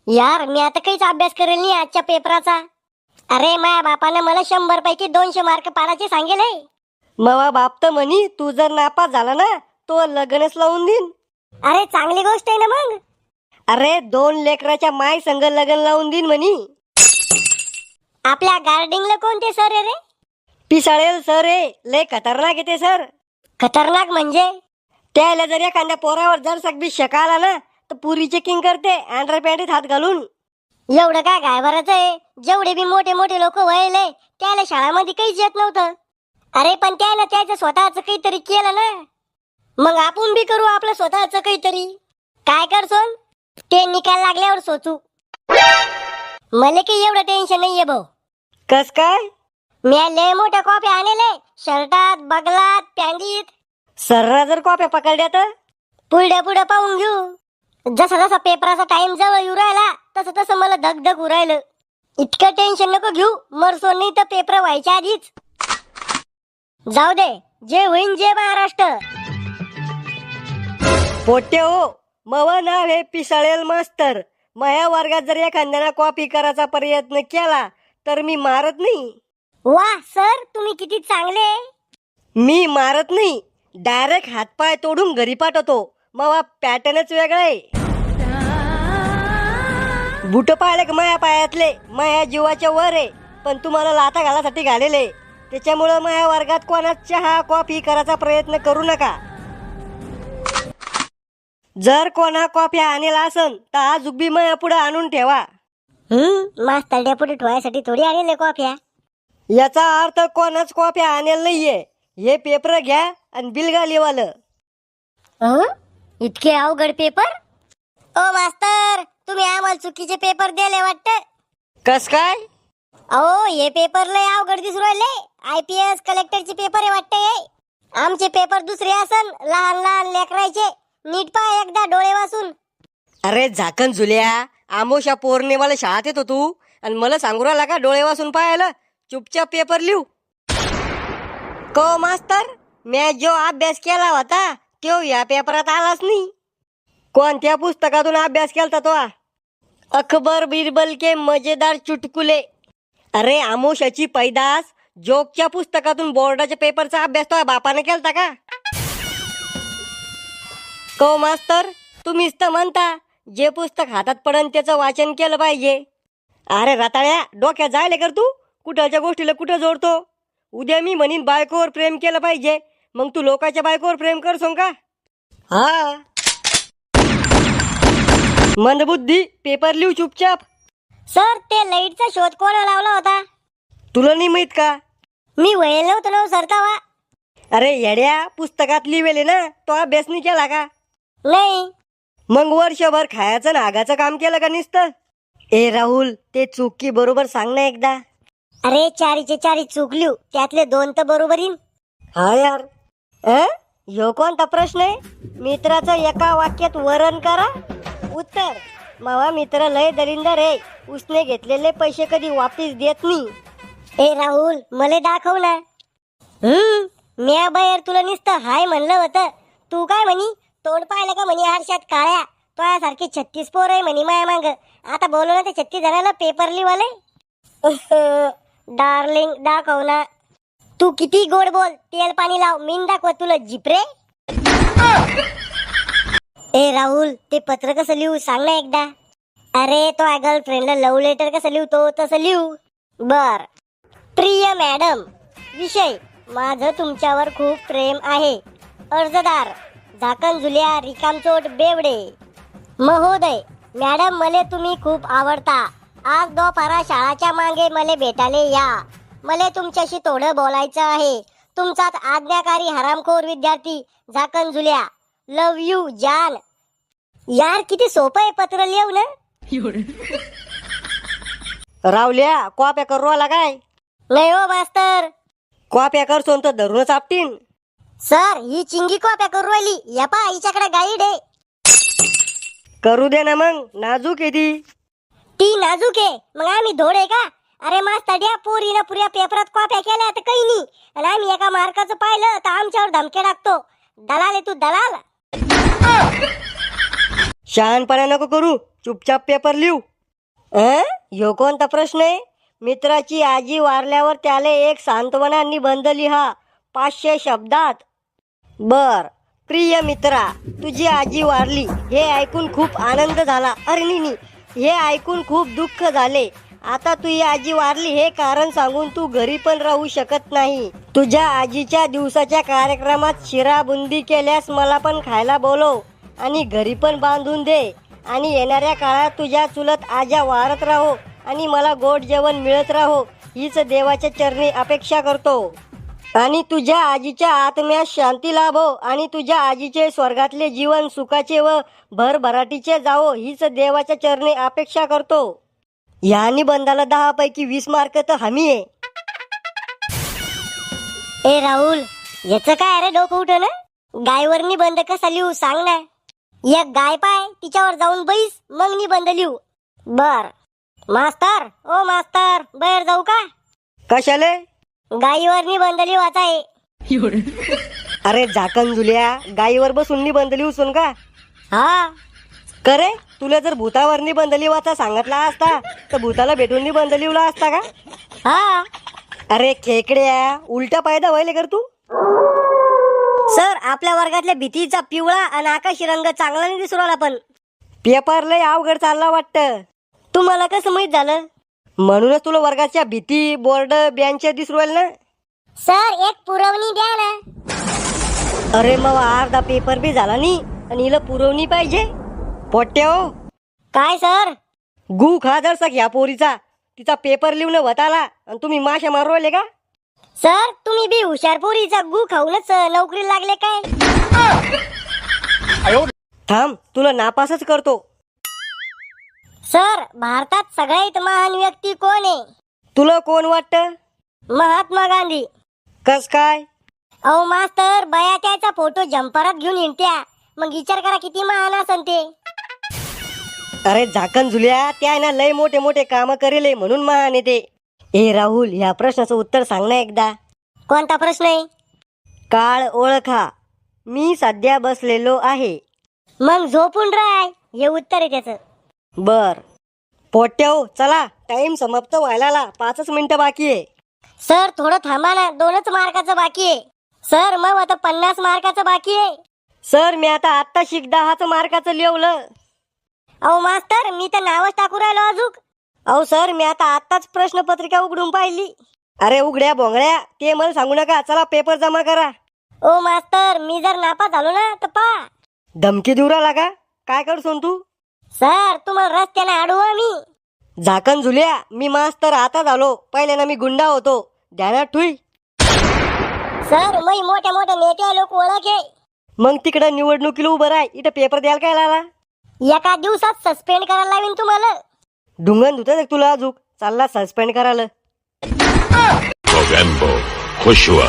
यार मी आता काहीच अभ्यास करेल नाही आजच्या पेपराचा. अरे माझ्या बापानं मला 100 पैकी 200 मार्क पाडायचे सांगेले. मवा बाप तर म्हणी तू जर नापास झाला ना तो लग्नच लावून देईन. अरे चांगली गोष्ट आहे ना मग. अरे 2 लेकराच्या माय संग लग्न लावून देईन म्हणी. आपल्या गार्डिंगला कोणते सर आहे रे? पिसाळेल सर आहे, लय खतरनाक येते सर. खतरनाक म्हणजे? त्याला जर एखाद्या पोरावर जर सगळी शक आला ना तर पुरी चेकिंग करते अंडरपॅन्टीत हात घालून. एवढं काय घाबरायचं आहे? जेवढे बी मोठे मोठे लोक व्हायले त्याला शाळामध्ये काहीच येत नव्हतं. अरे पण त्यानं त्याचं स्वतःच काहीतरी केलं ना, मग आपण बी करू आपलं स्वतःच काहीतरी. काय कर सोन, ते निकाल लागल्यावर सोचू. मला काही एवढं टेन्शन नाहीये भाऊ. कस काय? मी लय मोठ्या कॉप्या आणले शर्टात बगलात पॅन्टीत. सररा जर कॉप्या पकडल्या तर पुढे पुढे पाहून घेऊ. जसा जसा पेपराचा टाइम जवळ येऊ राहिला तसं तसं मला धगधग होऊ राहिलं. इतकं टेन्शन नको घेऊ, मरसोन नाही तर पेपर व्हायच्या आधीच. जाऊ दे, जे होईन जे महाराष्ट्र. पोट्टे हो, मव नाव हे पिसाळेल मास्तर. माया वर्गात जर एखाद्याला कॉपी करायचा प्रयत्न केला तर मी मारत नाही. वा सर, तुम्ही किती चांगले. मी मारत नाही, डायरेक्ट हातपाय तोडून घरी पाठवतो. मवा पॅटर्नच वेगळा आहे. बुट पाहिले का माया पायातले, माया जीवाच्या वर आहे, पण तुम्हाला लाथा घालासाठी घालेले. त्याच्यामुळं माया वर्गात कोणाच चहा कॉफी करायचा प्रयत्न करू नका. जर कोणा कॉफी आणेल असन तर आज उभी माया पुढे आणून ठेवा. मास्तरड्या पुढे ठेवायसाठी थोडी आणले कॉफ्या. याचा अर्थ कोणाच कॉफी आणेल नाहीये. हे पेपर घ्या आणि बिलगा लिवालं. इतके अवघड पेपर? ओ मास्तर, तुम्ही आम्हाला चुकीचे पेपर दिले वाटतं. कस काय? अहो हे पेपर लय अवघड दिसू राहिले. IPS कलेक्टरचे पेपर आहे वाटते. आमचे पेपर दुसरे असन, लहान लहान लेकरायचे. नीट पाय एकदा डोळे वाचून. अरे झाकण झुल्या, आमोशा पौर्णिमाला शाळेत येतो तू आणि मला सांगू राहिला का डोळे वाचून पाहायला? चुपचाप पेपर लिहू. को मास्तर, मी जो अभ्यास केला होता तो या पेपरात आलाच नाही. कोणत्या पुस्तकातून अभ्यास केलता तो? अकबर बिरबल के मजेदार चुटकुले. अरे आमोशाची पैदास जोकच्या पुस्तकातून बोर्डाच्या पेपरचा अभ्यास तो बापाने केलता का? को मास्तर, तुम्हीच तर म्हणता जे पुस्तक हातात पडन त्याचं वाचन केलं पाहिजे. अरे रताळ्या, डोक्यात जायले कर तू. कुठच्या गोष्टीला कुठं जोडतो. उद्या मी म्हणीन बायकोवर प्रेम केलं पाहिजे, मग तू लोकांच्या बायकोवर प्रेम करसोन का? हा मंदबुद्धी, पेपर लिहू चुपचाप. सर, ते लाईटचा शोध कोणा लावला होता? तुला नाही माहित का? मी वळलो नव्हतो ना सरतावा. अरे येड्या, पुस्तकात लिहिलेले ना, तो अभ्यास नाही केला का? नाही. मग वर्षभर खायचं नागाचं काम केलं का नुसतं? ए राहुल, ते चुकी बरोबर सांग ना एकदा. अरे चारीचे चारी चुकल्यू, त्यातले 2 तर बरोबर येईन. हा यार, ह्यो कोणता प्रश्न आहे? मित्राचं एका वाक्यात वर्णन करा. उत्तर: मावा मित्र लय दलिंदर आहे, उसने घेतलेले पैसे कधी वापिस देत नाही. ए राहुल, मला दाखव ना. म्या बाहेर तुला नुसतं हाय म्हणलं होतं. तू काय म्हणी? तोंड पाहिलं का म्हणी आरशात काळ्या? तो यासारखे 36 पोर आहे म्हणी माया मांग. आता बोलू ना ते 36 जणांना पेपर लिवाले. डार्लिंग दाखव ना. तू किती गोड बोल, तेल पाणी लाव, मीन दाखव तुला जिपरे. ए राहुल, ते पत्र कसं लिहू सांग ना एकदा. अरे तो गर्लफ्रेंडला लव्ह लेटर कसं लिहतो तसं लिहू. बर. प्रिय मॅडम, विषय: माझं तुमच्यावर खूप प्रेम आहे. अर्जदार: झाकण झुल्या रिकामचोट बेवडे. महोदय, मॅडम मला तुम्ही खूप आवडता. आज दोपारा शाळाच्या मागे मला भेटायला या. मला तुमच्याशी थोडं बोलायचं आहे. तुमचाच आज्ञाकारी हरामखोर विद्यार्थी झाकण झुल्या. लव यू जान. यार किती सोपं आहे पत्र लिहू ना. रावल्या, कॉप्या करू आला काय? नाही हो मास्तर. कॉप्या करसोन तर धरूनच आपटीन. सर, ही चिंगी कॉप्या करू राहिली. या पा हिच्याकडे गाईड आहे. करू दे ना मग, नाजूक आहे ती. ती नाजूक आहे मग आम्ही धोड आहे का? अरे मास्तड्या, पोरीनं पुऱ्या पेपरात कॉप्या केल्या तर काही नाही, आणि आम्ही एका मार्काचं पाहिलं तर आमच्यावर धमके टाकतो. दलाल आहे तू, दलाल. शहाणपणा नको करू, चुपचाप पेपर लिहू. ह्यो कोणता प्रश्न आहे? मित्राची आजी वारल्यावर त्याला एक सांत्वना निबंध लिहा 500 शब्दात. बर. प्रिय मित्रा, तुझी आजी वारली हे ऐकून खूप आनंद झाला. अरे नाही, हे ऐकून खूप दुःख झाले. आता तुझी आजी वारली हे कारण सांगून तू घरी पण राहू शकत नाही. तुझ्या आजीच्या दिवसाच्या कार्यक्रमात शिरा बुंदी केल्यास मला पण खायला बोलव आणि घरी पण बांधून दे. आणि येणाऱ्या काळात तुझ्या चुलत आज्या वारत राहो आणि मला गोड जेवण मिळत राहो हीच देवाच्या चरणी अपेक्षा करतो. आणि तुझ्या आजीच्या आत्म्यास शांती लाभो आणि तुझ्या आजीचे स्वर्गातले जीवन सुखाचे व भरभराटीचे जावो हीच देवाच्या चरणी अपेक्षा करतो. या निबंधाला 10 पैकी 20 मार्क तर हमी आहे. ए राहुल, याचं काय अरे डोकं उठ ना. गायवर निबंध कसा लिहू सांग ना. एक गाय पाय, तिच्यावर जाऊन बैस, मग निबंध लिहू. बर. मास्तर, ओ मास्तर, बाहेर जाऊ का? कशाले? गायीवर निबंध लिहायचा आहे. अरे झाकण झुल्या, गायीवर बसून निबंध लिहूसून का? हा. करे, तुला जर भूतावर निबंध लिहायचा सांगितला असता तर भूताला भेटून निबंध लिहला असता का? हा. अरे खेकड्या, उलटा फायदा व्हायला कर तू. सर, आपल्या वर्गातल्या भीतीचा पिवळा आणि आकाशी रंग चांगला नाही दिसू राहिला. पण पेपर लय अवघड चालला वाटतं. तुम्हाला कसं माहित झालं? म्हणूनच तुला वर्गाच्या भीती बोर्ड बेंच दिसू राहिले ना. सर, एक पुरवणी द्या ना. अरे मग अर्धा पेपर बी झाला नाही आणि हिला पुरवणी पाहिजे. पोट्या हो. काय सर? गु खा जरसा ह्या पोरीचा. तिचा पेपर लिहून वताला आणि तुम्ही माशा मारू राहिले का? सर, तुम्ही बी हुशार पोरीचा गु खाऊनच नोकरी लागले काय? थांब, तुला नापासच करतो. सर, भारतात सगळ्यात महान व्यक्ती कोण आहे? तुला कोण वाटतं? महात्मा गांधी. कस काय? अहो मास्तर, बया त्याचा फोटो जम्परात घेऊन हिंडत्या. मग विचार करा किती महान असन ते. अरे झाकण झुल्या, त्या ना लय मोठे मोठे काम करेले म्हणून महान येते. ए राहुल, ह्या प्रश्नाचं उत्तर सांग ना एकदा. कोणता प्रश्न आहे? काळ ओळखा. मी सध्या बसलेलो आहे. मग झोपून राय, हे उत्तर आहे त्याचं. बर. पोट्याव, चला, टाइम समाप्त व्हायला 5 मिनिटं बाकी आहे. सर, थोडं थांबा ना, 2च मार्काचं बाकी आहे. सर, मग आता 50 मार्काचं बाकी आहे. सर, मी आता शिक 10 मार्काचं लिहवलं. अहो मास्तर, मी तर नावच टाकू राहिलो अजूक. अहो सर, मी आताच प्रश्नपत्रिका उघडून पाहिली. अरे उघड्या भोंगड्या, ते मला सांगू नका. चला पेपर जमा करा. ओ मास्तर, मी जर नापास झालो ना तर पा. धमकी देऊ राहिला का? काय करसून तू? सर, तुम्हाला रस्त्याने अडवू मी. झाकण झुल्या, मी मास्तर आता झालो. पहिल्यानं मी गुंडा होतो. ध्यानात ठुई. सर, मी मोठ्या मोठ्या नेते लोक ओळखे. मग तिकडं निवडणुकीला उभं राह. इथं पेपर द्यायला काय लागला? एका दिवसात सस्पेंड करायला लावीन तुम्हाला. ढुंगण धुत तुला अजूक चालला सस्पेंड करायला. खुश हुआ.